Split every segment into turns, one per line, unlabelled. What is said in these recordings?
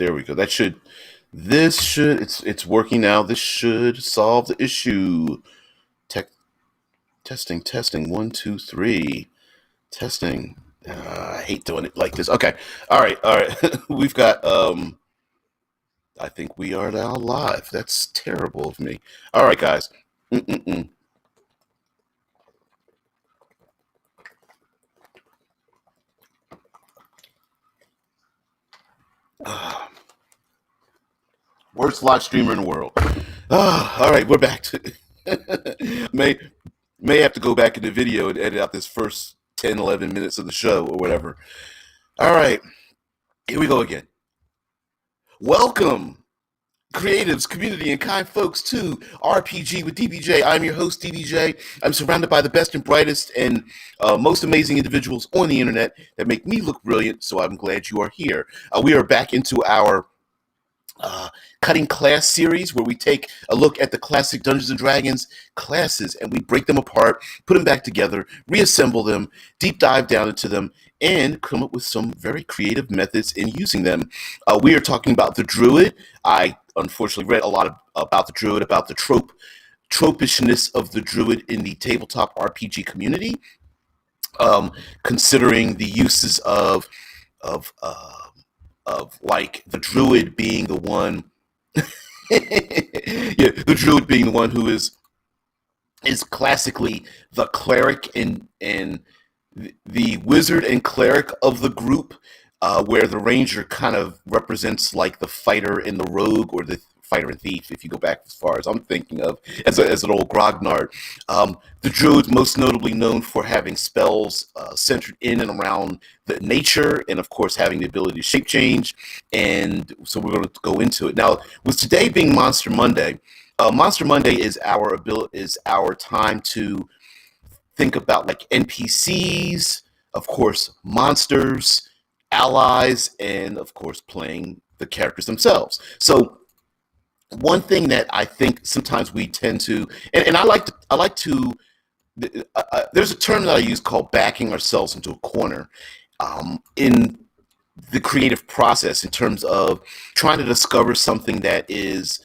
There we go. It's working now. This should solve the issue. Tech, testing. 1, 2, 3. Testing. I hate doing it like this. Okay. All right. We've got, I think we are now live. That's terrible of me. All right, guys. Worst live streamer in the world. All right, we're back to may have to go back in the video and edit out this first 10, 11 minutes of the show or whatever. All right, here we go again. Welcome, creatives, community, and kind folks to RPG with DBJ. I'm your host, DBJ. I'm surrounded by the best and brightest and most amazing individuals on the internet that make me look brilliant, so I'm glad you are here. We are back into our cutting class series where we take a look at the classic Dungeons & Dragons classes and we break them apart, put them back together, reassemble them, deep dive down into them, and come up with some very creative methods in using them. We are talking about the Druid. I unfortunately read a lot about the Druid, about the tropishness of the Druid in the tabletop RPG community, considering the uses of like the Druid being the one the Druid being the one who is classically the cleric and the wizard and cleric of the group, where the ranger kind of represents like the fighter and the rogue, or the fighter and thief, if you go back as far as I'm thinking of as an old grognard. The Druid's most notably known for having spells centered in and around the nature, and of course having the ability to shape change. And so we're going to go into it now. With today being Monster Monday, Monster Monday is our time to think about like NPCs, of course monsters, allies, and of course playing the characters themselves. So one thing that I think sometimes we tend to, and I like to, there's a term that I use called backing ourselves into a corner in the creative process, in terms of trying to discover something that is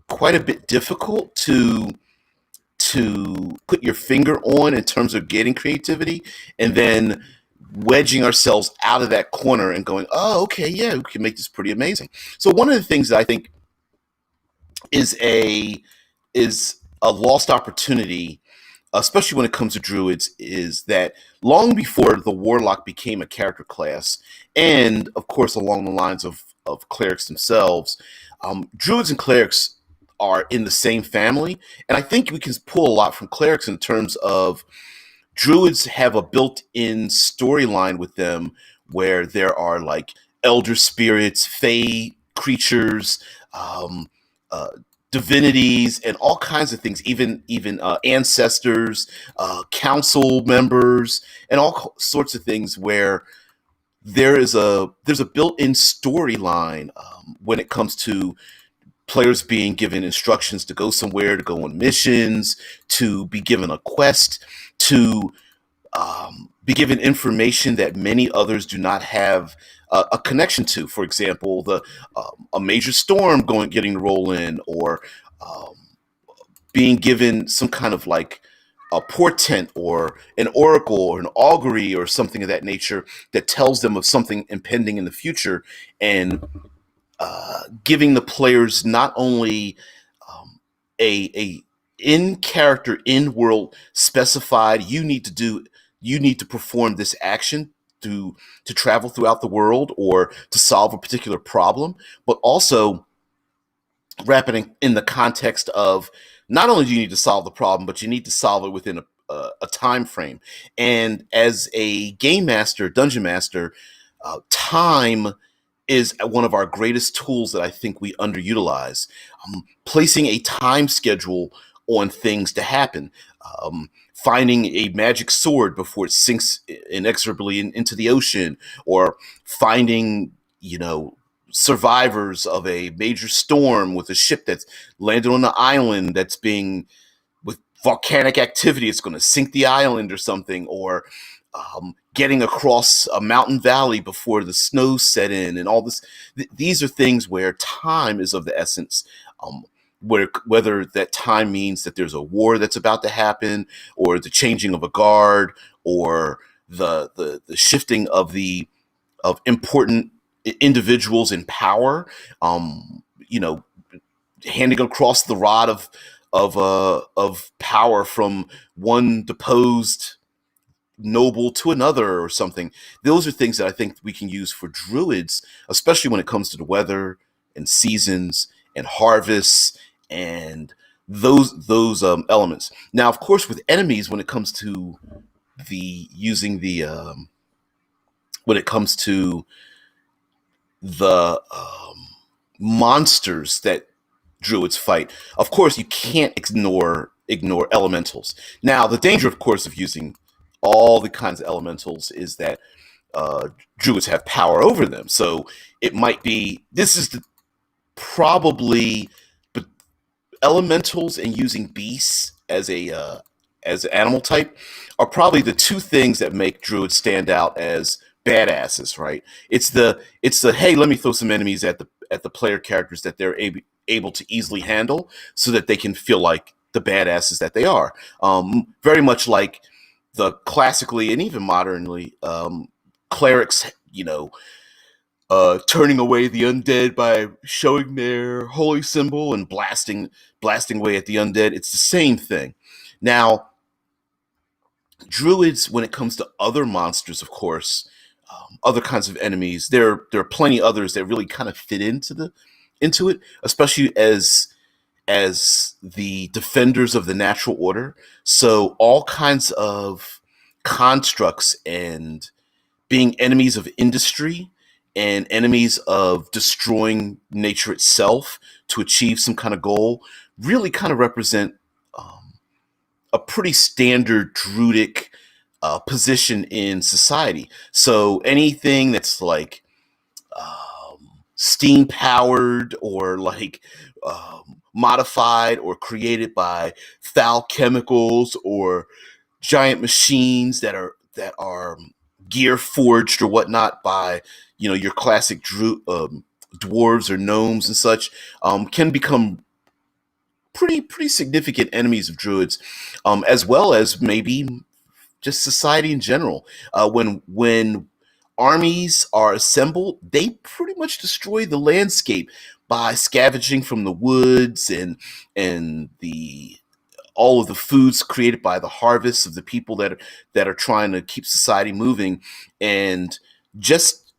quite a bit difficult to put your finger on in terms of getting creativity, and then wedging ourselves out of that corner and going, oh, okay, yeah, we can make this pretty amazing. So one of the things that I think is a lost opportunity, especially when it comes to druids, is that long before the warlock became a character class, and of course along the lines of clerics themselves, druids and clerics are in the same family. And I think we can pull a lot from clerics in terms of druids have a built-in storyline with them where there are like elder spirits, fey creatures, divinities, and all kinds of things, even ancestors, council members, and all sorts of things, where there's a built-in storyline when it comes to players being given instructions to go somewhere, to go on missions, to be given a quest, to be given information that many others do not have a connection to. For example, a major storm getting to roll in, or being given some kind of like a portent or an oracle or an augury or something of that nature that tells them of something impending in the future, and giving the players not only a in character, in world specified, you need to perform this action to travel throughout the world or to solve a particular problem, but also wrapping in the context of not only do you need to solve the problem, but you need to solve it within a time frame. And as a game master, dungeon master, time is one of our greatest tools that I think we underutilize. Placing a time schedule on things to happen, finding a magic sword before it sinks inexorably into the ocean, or finding, survivors of a major storm with a ship that's landed on an island that's being, with volcanic activity, it's going to sink the island or something, or getting across a mountain valley before the snow set in, and all this. These are things where time is of the essence. Um, whether that time means that there's a war that's about to happen, or the changing of a guard, or the shifting of important individuals in power, you know, handing across the rod of power from one deposed noble to another or something. Those are things that I think we can use for druids, especially when it comes to the weather and seasons and harvests and those elements. Now, of course, with enemies, when it comes to the using the when it comes to the monsters that druids fight, of course, you can't ignore elementals. Now, the danger, of course, of using all the kinds of elementals is that druids have power over them. So it might be this is probably, but elementals and using beasts as an animal type are probably the two things that make druids stand out as badasses, right? It's the hey, let me throw some enemies at the player characters that they're able to easily handle, so that they can feel like the badasses that they are. Very much like the classically and even modernly clerics, turning away the undead by showing their holy symbol and blasting away at the undead. It's the same thing. Now, druids, when it comes to other monsters, of course, other kinds of enemies, there are plenty others that really kind of fit into it, especially as the defenders of the natural order. So all kinds of constructs and being enemies of industry and enemies of destroying nature itself to achieve some kind of goal really kind of represent a pretty standard druidic position in society. So anything that's like steam powered, or like modified or created by foul chemicals, or giant machines that are gear forged or whatnot by your classic dwarves or gnomes and such, can become pretty significant enemies of druids, as well as maybe just society in general. When armies are assembled, they pretty much destroy the landscape by scavenging from the woods and the all of the foods created by the harvests of the people that are trying to keep society moving. And just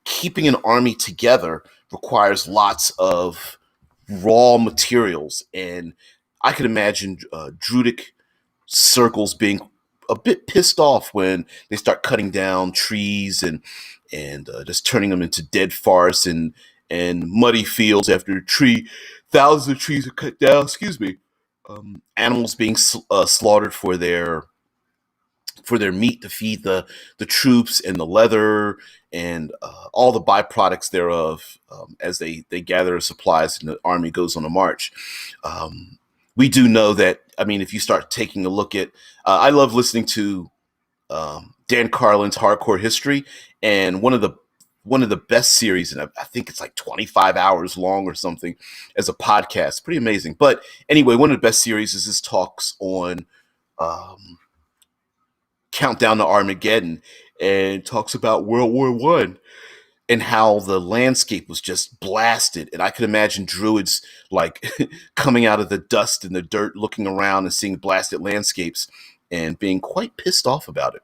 keeping an army together requires lots of raw materials. And I could imagine druidic circles being a bit pissed off when they start cutting down trees and just turning them into dead forests and muddy fields after thousands of trees are cut down. Excuse me. Animals being slaughtered for their meat to feed the troops, and the leather and all the byproducts thereof, as they gather supplies and the army goes on a march. We do know that, I mean, if you start taking a look at, I love listening to Dan Carlin's Hardcore History, and one of the best series, and I think it's like 25 hours long or something as a podcast. Pretty amazing. But anyway, one of the best series is his talks on Countdown to Armageddon, and talks about World War One and how the landscape was just blasted. And I could imagine druids like coming out of the dust and the dirt, looking around and seeing blasted landscapes and being quite pissed off about it.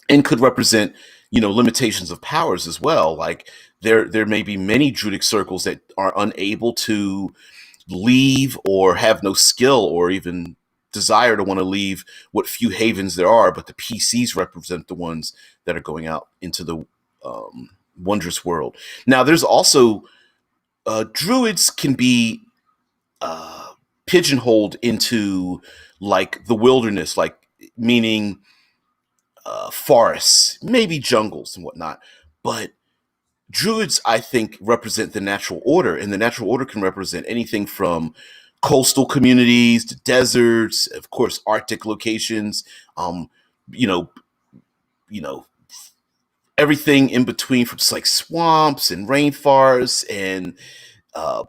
And could represent, limitations of powers as well. Like there may be many druidic circles that are unable to leave, or have no skill or even desire to want to leave what few havens there are, but the PCs represent the ones that are going out into the wondrous world. Now, there's also druids can be pigeonholed into like the wilderness, like meaning forests, maybe jungles and whatnot. But druids, I think, represent the natural order, and the natural order can represent anything from coastal communities to deserts, of course, Arctic locations, you know, you know, everything in between from like swamps and rainforests and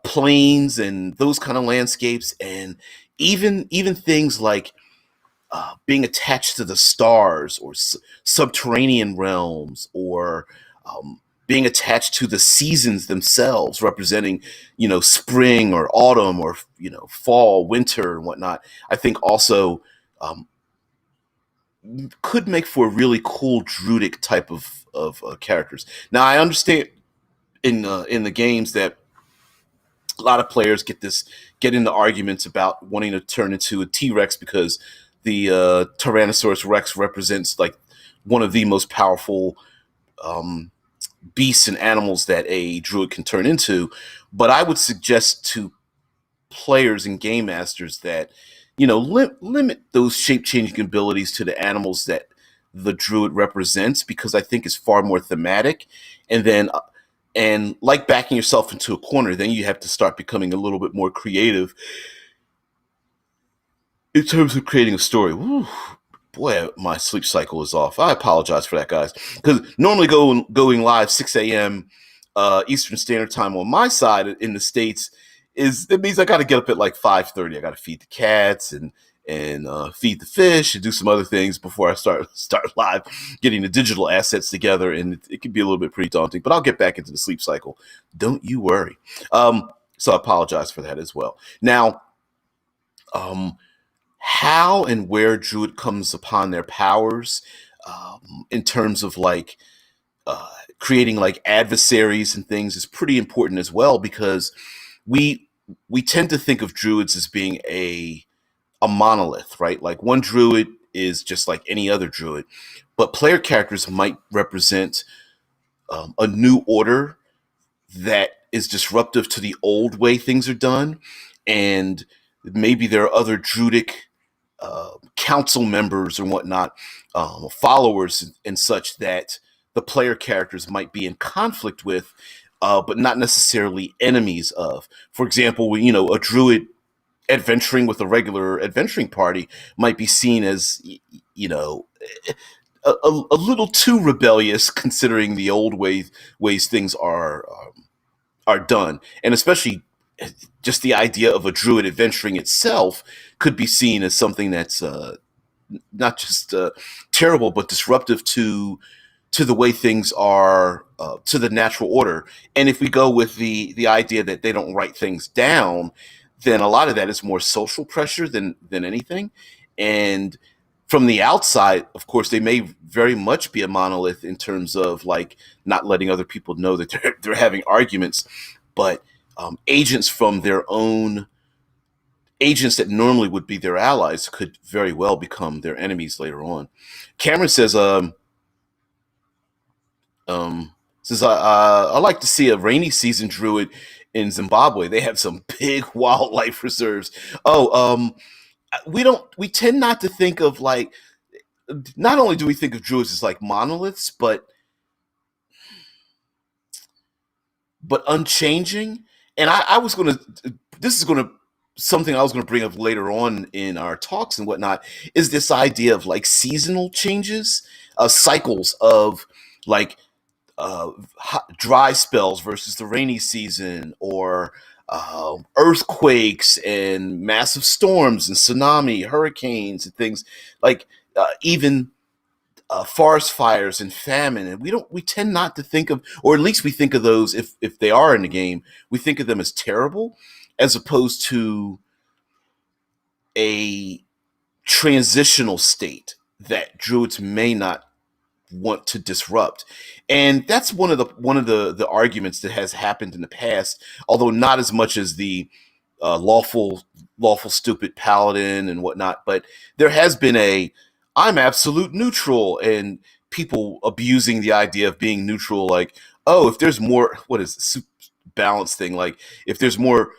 plains and those kind of landscapes, and even things like being attached to the stars or subterranean realms, or being attached to the seasons themselves, representing, spring or autumn, or, fall, winter, and whatnot. I think also um, could make for a really cool druidic type of characters. Now, I understand in the games that a lot of players get into arguments about wanting to turn into a T-Rex because the Tyrannosaurus Rex represents like one of the most powerful um, beasts and animals that a druid can turn into. But I would suggest to players and game masters that limit those shape changing abilities to the animals that the druid represents, because I think it's far more thematic. And then and like backing yourself into a corner, then you have to start becoming a little bit more creative in terms of creating a story. Woo, boy, my sleep cycle is off. I apologize for that, guys. Because normally going live 6 a.m. Eastern Standard Time on my side in the States it means I got to get up at like 5:30. I got to feed the cats and feed the fish and do some other things before I start live, getting the digital assets together, and it can be a little bit pretty daunting. But I'll get back into the sleep cycle. Don't you worry. So I apologize for that as well. Now, how and where Druid comes upon their powers, in terms of like creating like adversaries and things, is pretty important as well, because we we tend to think of Druids as being a monolith, right? Like one Druid is just like any other Druid, but player characters might represent a new order that is disruptive to the old way things are done, and maybe there are other Druidic council members or whatnot, followers and such, that the player characters might be in conflict with, but not necessarily enemies of. For example, a druid adventuring with a regular adventuring party might be seen as, you know, a little too rebellious, considering the old ways things are done, and especially just the idea of a druid adventuring itself could be seen as something that's not just terrible, but disruptive to the way things are, to the natural order. And if we go with the idea that they don't write things down, then a lot of that is more social pressure than anything. And from the outside, of course, they may very much be a monolith in terms of like not letting other people know that they're having arguments, but agents from their own agents that normally would be their allies could very well become their enemies later on. Cameron says I like to see a rainy season druid in Zimbabwe. They have some big wildlife reserves. Oh, we tend not to think of like, not only do we think of druids as like monoliths, but unchanging. And I was gonna this is gonna something I was gonna bring up later on in our talks and whatnot, is this idea of like seasonal changes, cycles of like dry spells versus the rainy season, or earthquakes and massive storms and tsunami, hurricanes and things like, even forest fires and famine. And we tend not to think of, or at least we think of those, if they are in the game, we think of them as terrible, as opposed to a transitional state that druids may not want to disrupt. And that's one of the arguments that has happened in the past, although not as much as the lawful stupid paladin and whatnot. But there has been a I'm absolute neutral, and people abusing the idea of being neutral, like, oh, if there's more, what is it, balance thing, like if there's more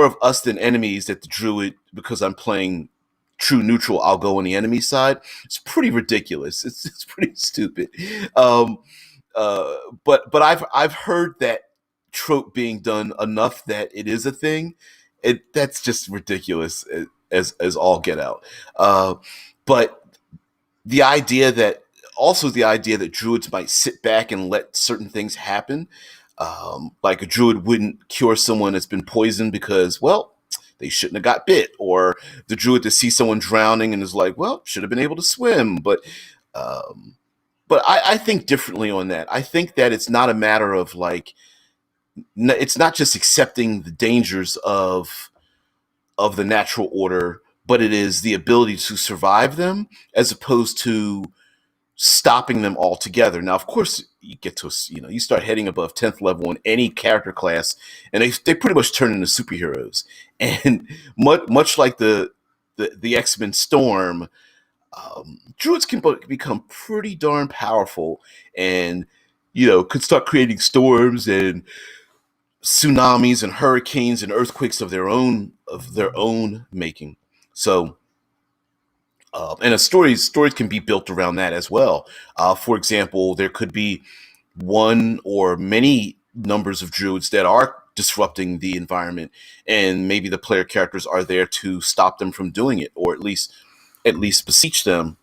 of us than enemies, that the druid, because I'm playing true neutral, I'll go on the enemy side. It's pretty ridiculous. It's pretty stupid. Um, uh, but I've heard that trope being done enough that it is a thing. That's just ridiculous as all get out. But the idea that also the idea that druids might sit back and let certain things happen. Like a druid wouldn't cure someone that's been poisoned because, well, they shouldn't have got bit, or the druid to see someone drowning and is like, well, should have been able to swim. Um, but I think differently on that. I think that it's not a matter of like, it's not just accepting the dangers of the natural order, but it is the ability to survive them as opposed to stopping them altogether. Now, of course, you get to, you start heading above 10th level in any character class, and they pretty much turn into superheroes. And much like the X-Men Storm, druids can become pretty darn powerful, and could start creating storms and tsunamis and hurricanes and earthquakes of their own making. So, and stories can be built around that as well. For example, there could be one or many numbers of druids that are disrupting the environment, and maybe the player characters are there to stop them from doing it, or at least beseech them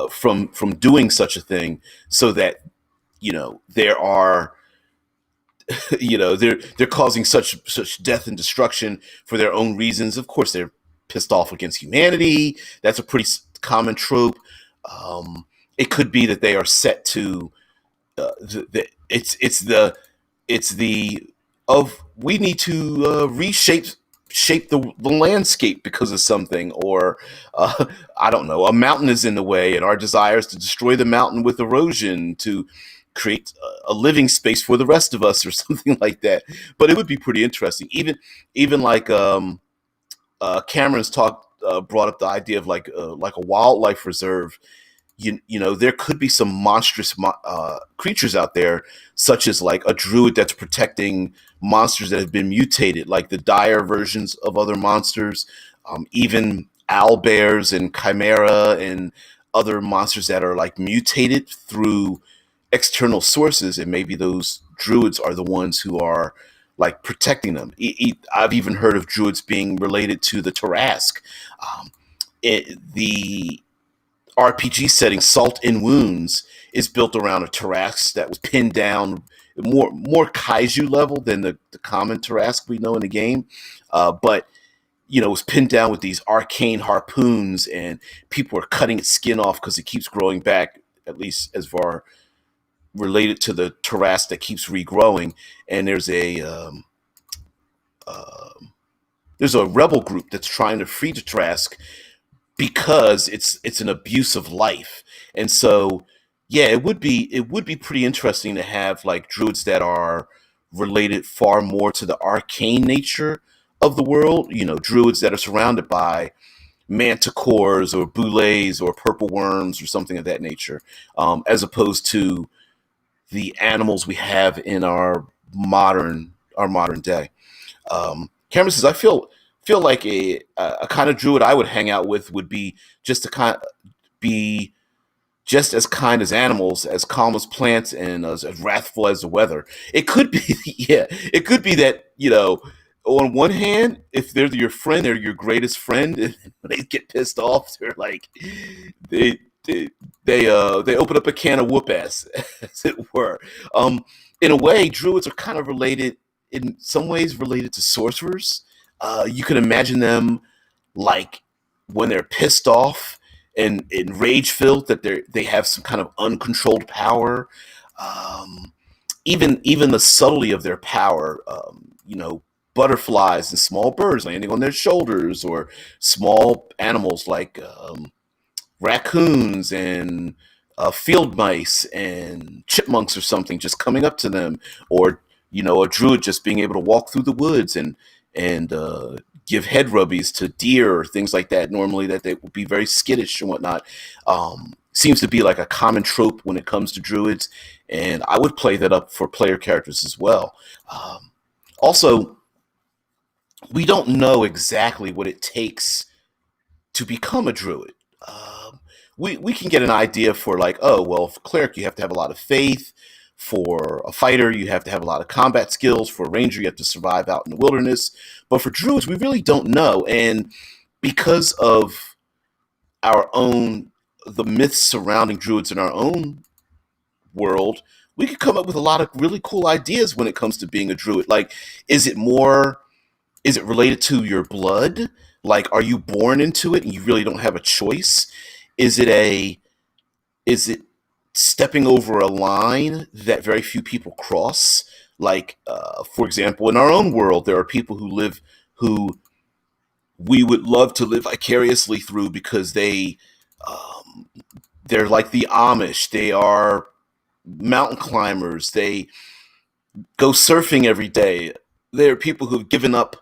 from doing such a thing, so that there are they're causing such death and destruction for their own reasons. Of course, they're pissed off against humanity. That's a pretty common trope. It could be that they are set to it's the of we need to shape the landscape because of something, or I don't know, a mountain is in the way and our desire is to destroy the mountain with erosion to create a living space for the rest of us, or something like that. But it would be pretty interesting. Even like Cameron's brought up the idea of like a wildlife reserve. There could be some monstrous creatures out there, such as like a druid that's protecting monsters that have been mutated, like the dire versions of other monsters, even owl bears and chimera and other monsters that are like mutated through external sources, and maybe those druids are the ones who are like protecting them. I've even heard of druids being related to the Tarrasque. The RPG setting Salt and Wounds is built around a Tarrasque that was pinned down more kaiju level than the common Tarrasque we know in the game. But it was pinned down with these arcane harpoons, and people are cutting its skin off because it keeps growing back, at least as far related to the Tarrasque that keeps regrowing. And there's a rebel group that's trying to free the Tarrasque because it's an abuse of life. And so, yeah, it would be pretty interesting to have like druids that are related far more to the arcane nature of the world. Druids that are surrounded by manticores or boulets or purple worms or something of that nature, as opposed to the animals we have in our modern day. Cameron says, I feel like a kind of druid I would hang out with would be be just as kind as animals, as calm as plants, and as wrathful as the weather. It could be, yeah, it could be that, on one hand, if they're your friend, they're your greatest friend, and when they get pissed off, they're like, they they they open up a can of whoop ass, as it were. In a way, druids are kind of related, in some ways, related to sorcerers. You can imagine them like when they're pissed off and rage filled, that they have some kind of uncontrolled power. Um, even the subtlety of their power. Butterflies and small birds landing on their shoulders, or small animals like raccoons and field mice and chipmunks or something just coming up to them, or a druid just being able to walk through the woods and give head rubbies to deer or things like that. Normally, that they would be very skittish and whatnot. Seems to be like a common trope when it comes to druids, and I would play that up for player characters as well. Also, we don't know exactly what it takes to become a druid. We can get an idea for like, oh, well, for cleric, you have to have a lot of faith. For a fighter, you have to have a lot of combat skills. For a ranger, you have to survive out in the wilderness. But for druids, we really don't know. And because of our own the myths surrounding druids in our own world, we could come up with a lot of really cool ideas when it comes to being a druid. Like, is it more, is it related to your blood? Like, are you born into it and you really don't have a choice? Is it a, is it stepping over a line that very few people cross? Like, for example, in our own world, there are people who live, who we would love to live vicariously through because um, they're like the Amish. They are mountain climbers. They go surfing every day. There are people who've given up.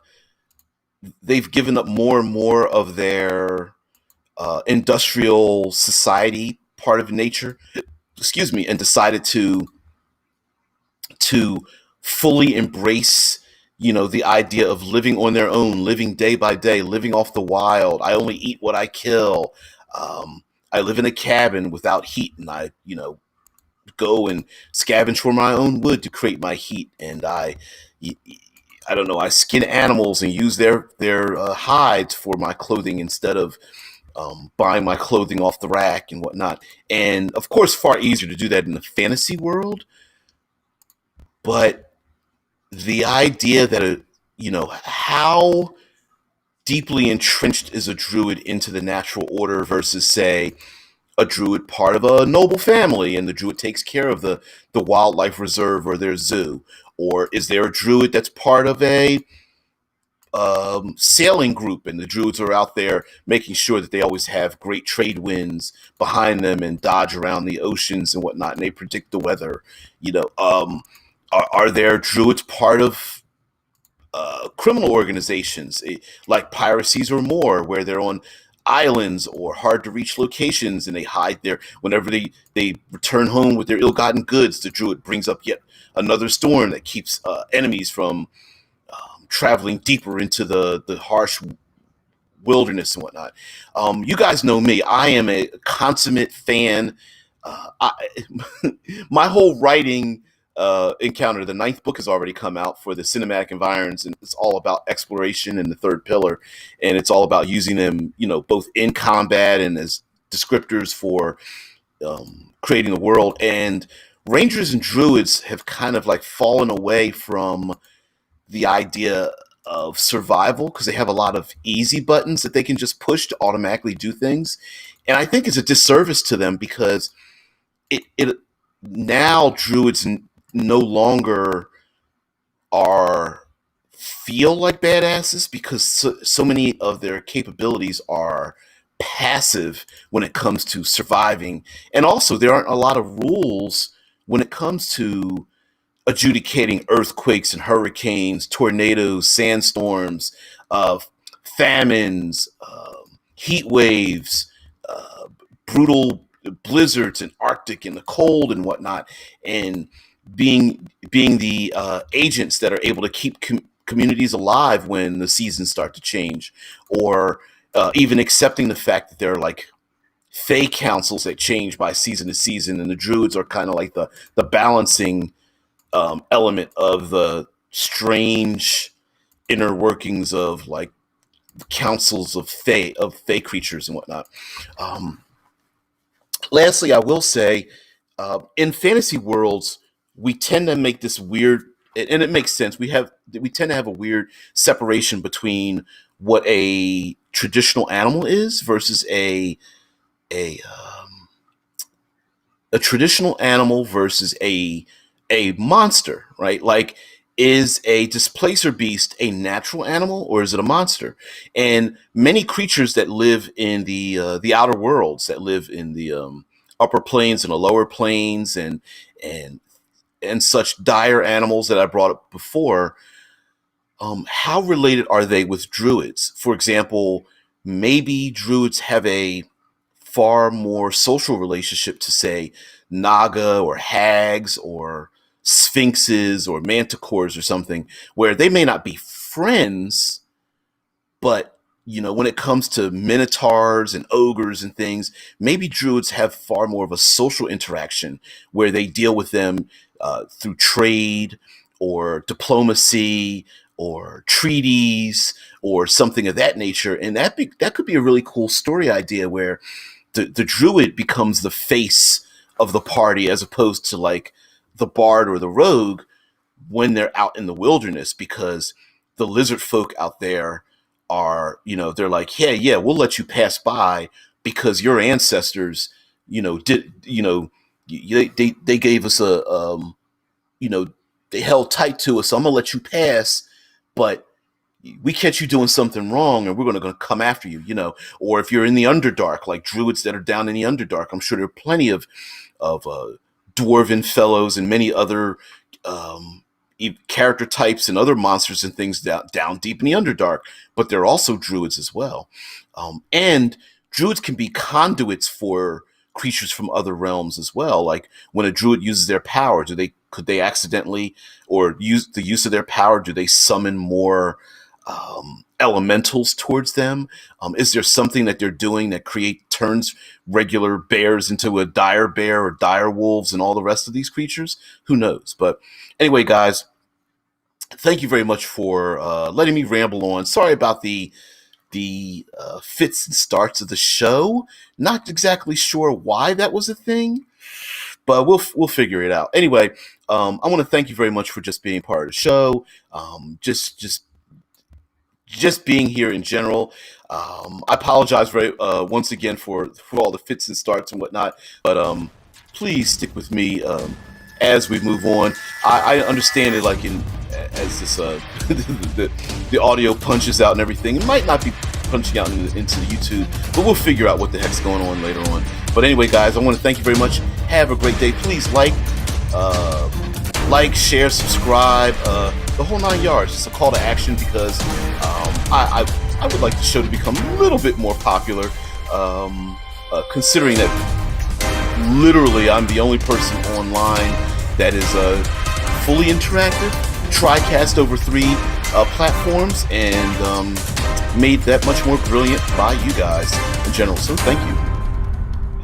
They've given up more and more of their industrial society part of nature. Excuse me, and decided to fully embrace, the idea of living on their own, living day by day, living off the wild. I only eat what I kill. I live in a cabin without heat, and I, go and scavenge for my own wood to create my heat. And I don't know, I skin animals and use their hides for my clothing instead of buying my clothing off the rack and whatnot. And of course, far easier to do that in the fantasy world. But the idea that how deeply entrenched is a druid into the natural order versus, say, a druid part of a noble family, and the druid takes care of the wildlife reserve or their zoo? Or is there a druid that's part of a sailing group, and the druids are out there making sure that they always have great trade winds behind them and dodge around the oceans and whatnot, and they predict the weather? Are there druids part of criminal organizations, like piracies or more, where they're on islands or hard to reach locations and they hide there? Whenever they return home with their ill-gotten goods, the druid brings up yet another storm that keeps enemies from traveling deeper into the harsh wilderness and whatnot. You guys know me. I am a consummate fan. I, my whole writing encounter, the ninth book has already come out for the cinematic environs, and it's all about exploration and the third pillar, and it's all about using them, both in combat and as descriptors for creating the world. And rangers and druids have kind of like fallen away from the idea of survival because they have a lot of easy buttons that they can just push to automatically do things. And I think it's a disservice to them because it now druids no longer are feel like badasses because so many of their capabilities are passive when it comes to surviving. And also there aren't a lot of rules when it comes to adjudicating earthquakes and hurricanes, tornadoes, sandstorms, uh, famines, heat waves, brutal blizzards in Arctic and the cold and whatnot, and being the agents that are able to keep communities alive when the seasons start to change, or even accepting the fact that there are like Fey councils that change by season to season, and the druids are kind of like the balancing element of the strange inner workings of like councils of Fey creatures and whatnot. Um, Lastly, I will say, in fantasy worlds, we tend to make this weird, and it makes sense. We tend to have a weird separation between what a traditional animal is versus a a traditional animal versus a monster, right? Like, is a displacer beast a natural animal or is it a monster? And many creatures that live in the outer worlds, that live in the upper planes and the lower planes, and and such dire animals that I brought up before, how related are they with druids? For example, maybe druids have a far more social relationship to, say, naga or hags or sphinxes or manticores or something, where they may not be friends, but when it comes to minotaurs and ogres and things, maybe druids have far more of a social interaction where they deal with them through trade or diplomacy or treaties or something of that nature. And that could be a really cool story idea where the druid becomes the face of the party as opposed to like the bard or the rogue when they're out in the wilderness, because the lizard folk out there are, they're like, yeah, we'll let you pass by because your ancestors, did, they gave us you know, they held tight to us. So I'm gonna let you pass, but we catch you doing something wrong and we're gonna come after you, or if you're in the Underdark, like druids that are down in the Underdark, I'm sure there are plenty of dwarven fellows and many other character types and other monsters and things down deep in the Underdark, but they're also druids as well. And druids can be conduits for creatures from other realms as well. Like when a druid uses their power, could they accidentally, or use the use of their power, do they summon more elementals towards them? Is there something that they're doing that turns regular bears into a dire bear or dire wolves and all the rest of these creatures? Who knows? But anyway, guys, thank you very much for letting me ramble on. Sorry about the fits and starts of the show. Not exactly sure why that was a thing, but we'll figure it out. Anyway, I want to thank you very much for just being part of the show. Just being here in general. I apologize once again for all the fits and starts and whatnot, but please stick with me as we move on. I understand it, like as this the audio punches out and everything. It might not be punching out into the YouTube, but we'll figure out what the heck's going on later on. But anyway, guys, I want to thank you very much. Have a great day. Please like, share, subscribe, the whole 9 yards. It's a call to action because I would like the show to become a little bit more popular, considering that literally I'm the only person online that is fully interactive, TriCast over 3 platforms, and made that much more brilliant by you guys in general. So thank you.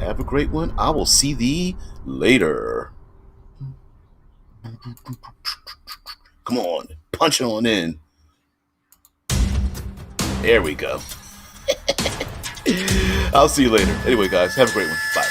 Have a great one. I will see thee later. Come on, punch on in. There we go. I'll see you later. Anyway, guys, have a great one. Bye.